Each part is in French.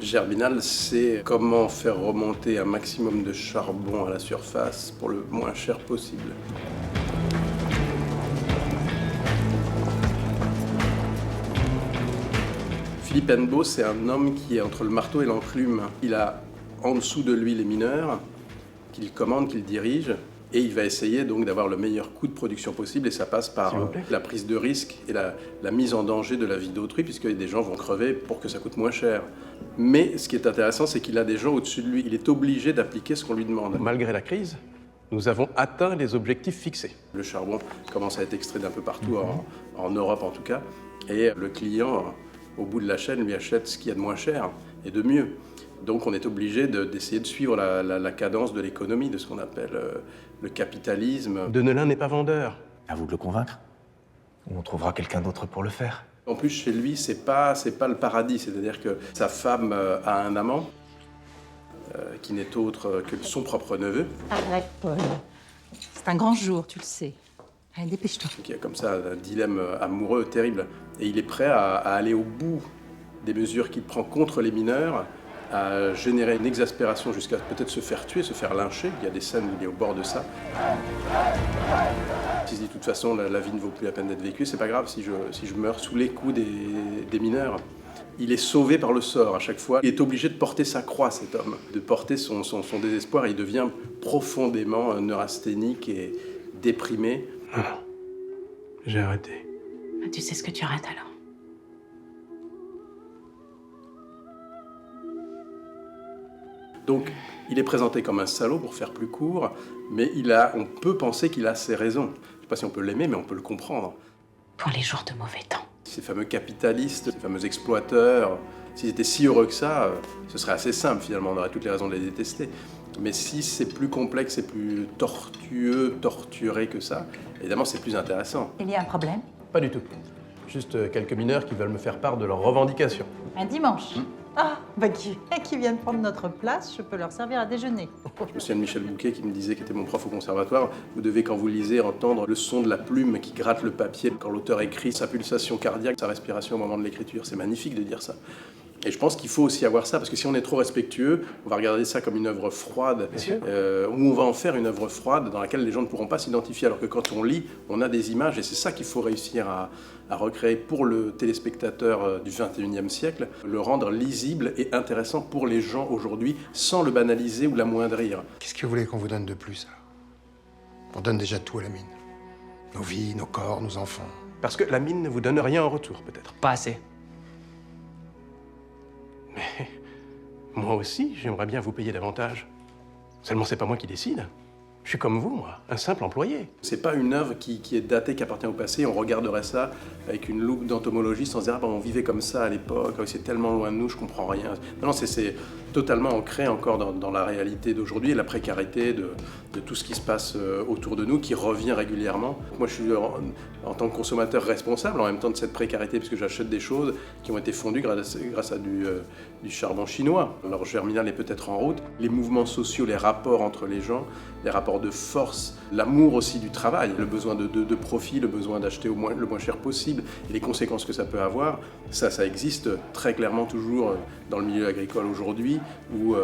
Germinal, c'est comment faire remonter un maximum de charbon à la surface pour le moins cher possible. Philippe Hennebeau, c'est un homme qui est entre le marteau et l'enclume. Il a en dessous de lui les mineurs, qu'il commande, qu'il dirige, et il va essayer donc d'avoir le meilleur coût de production possible, et ça passe par la prise de risque et la mise en danger de la vie d'autrui, puisque des gens vont crever pour que ça coûte moins cher. Mais ce qui est intéressant, c'est qu'il a des gens au-dessus de lui. Il est obligé d'appliquer ce qu'on lui demande. Malgré la crise, nous avons atteint les objectifs fixés. Le charbon commence à être extrait d'un peu partout, en Europe en tout cas, et le client, au bout de la chaîne, lui achète ce qu'il y a de moins cher et de mieux. Donc on est obligé d'essayer de suivre la cadence de l'économie, de ce qu'on appelle le capitalisme. Deneulin n'est pas vendeur. À vous de le convaincre. Ou on trouvera quelqu'un d'autre pour le faire. En plus, chez lui, c'est pas le paradis. C'est-à-dire que sa femme a un amant qui n'est autre que son propre neveu. Arrête, Paul. C'est un grand jour, tu le sais. Allez, dépêche-toi. Qui a comme ça un dilemme amoureux terrible. Et il est prêt à aller au bout des mesures qu'il prend contre les mineurs, à générer une exaspération jusqu'à peut-être se faire tuer, se faire lyncher. Il y a des scènes où il est au bord de ça. Il se dit de toute façon la vie ne vaut plus la peine d'être vécue, c'est pas grave si je meurs sous les coups des mineurs. Il est sauvé par le sort à chaque fois. Il est obligé de porter sa croix, cet homme, de porter son désespoir. Il devient profondément neurasthénique et déprimé. Non, j'ai arrêté. Tu sais ce que tu rates alors. Donc, il est présenté comme un salaud, pour faire plus court, mais on peut penser qu'il a ses raisons. Je ne sais pas si on peut l'aimer, mais on peut le comprendre. Pour les jours de mauvais temps. Ces fameux capitalistes, ces fameux exploiteurs, s'ils étaient si heureux que ça, ce serait assez simple finalement, on aurait toutes les raisons de les détester. Mais si c'est plus complexe et plus tortueux, torturé que ça, évidemment c'est plus intéressant. Il y a un problème? Pas du tout. Juste quelques mineurs qui veulent me faire part de leurs revendications. Un dimanche. Ah, qui viennent prendre notre place, je peux leur servir à déjeuner. Je me souviens de Michel Bouquet qui me disait, qui était mon prof au conservatoire, vous devez, quand vous lisez, entendre le son de la plume qui gratte le papier quand l'auteur écrit, sa pulsation cardiaque, sa respiration au moment de l'écriture. C'est magnifique de dire ça. Et je pense qu'il faut aussi avoir ça, parce que si on est trop respectueux, on va regarder ça comme une œuvre froide, où on va en faire une œuvre froide dans laquelle les gens ne pourront pas s'identifier, alors que quand on lit, on a des images, et c'est ça qu'il faut réussir à recréer pour le téléspectateur du XXIe siècle, le rendre lisible et intéressant pour les gens aujourd'hui, sans le banaliser ou l'amoindrir. Qu'est-ce que vous voulez qu'on vous donne de plus, alors? On donne déjà tout à la mine. Nos vies, nos corps, nos enfants. Parce que la mine ne vous donne rien en retour, peut-être. Pas assez. Mais moi aussi, j'aimerais bien vous payer davantage. Seulement, c'est pas moi qui décide. Je suis comme vous, moi, un simple employé. C'est pas une œuvre qui est datée, qui appartient au passé. On regarderait ça avec une loupe d'entomologiste en se disant « Ah ben, on vivait comme ça à l'époque, c'est tellement loin de nous, je comprends rien. » Non, c'est totalement ancré encore dans la réalité d'aujourd'hui et la précarité de tout ce qui se passe autour de nous, qui revient régulièrement. Moi, je suis en tant que consommateur responsable en même temps de cette précarité, puisque j'achète des choses qui ont été fondues grâce à du charbon chinois. Alors, Germinal est peut-être en route. Les mouvements sociaux, les rapports entre les gens, les rapports de force, l'amour aussi du travail, le besoin de profit, le besoin d'acheter le moins cher possible et les conséquences que ça peut avoir, ça existe très clairement toujours dans le milieu agricole aujourd'hui ou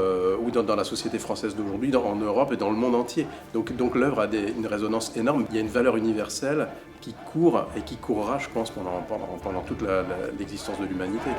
dans la société française d'aujourd'hui, en Europe et dans le monde entier. Donc l'œuvre a une résonance énorme. Il y a une valeur universelle qui court et qui courra, je pense, pendant toute l'existence de l'humanité.